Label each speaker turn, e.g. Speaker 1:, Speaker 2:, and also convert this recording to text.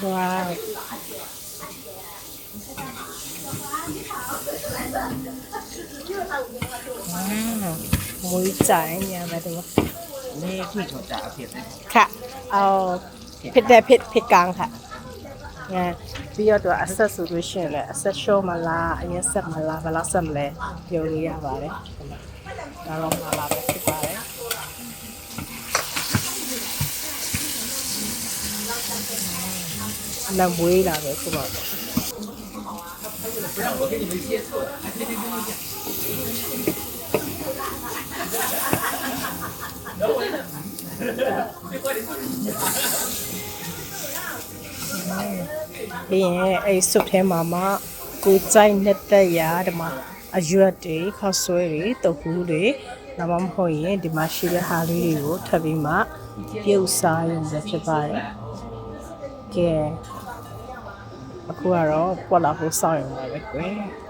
Speaker 1: Wow. Muối chảy nha bà đúng không?
Speaker 2: นี่ที่เขาจะเผ็ด
Speaker 1: ค่ะเอาเผ็ดได้เผ็ดกลางค่ะงานပြီးတော့သူကအဆက်ဆိုလို့ရှိရင်လည်းအဆက်ရှော့မလားအရင်ဆက်မလားဘယ်လောက်ဆက်မလဲပြောလို့ရပါတယ်ဒါတော့မလားပဲဖြစ်ပါတယ်အနံမွေးလာပဲဆိုတော့ပြီးရင်အဲ့စုပ်ထဲမှာမှကိုကြိုက်နေတဲ့ရာဒီမှာအရွက်တွေခောက်ဆွဲတွေတုပ်ဘူးတွေဒါမှမဟုတ်ရင်ဒီမှာရှိတဲ့ဟာလေးတွေကိုထပ်ပြီးမှပြုတ်စားရုံပဲဖြစ်ပါတယ်ကဲအခုကတော့ပွက်လာဖို့စောင့်ရုံပါပဲကွယ်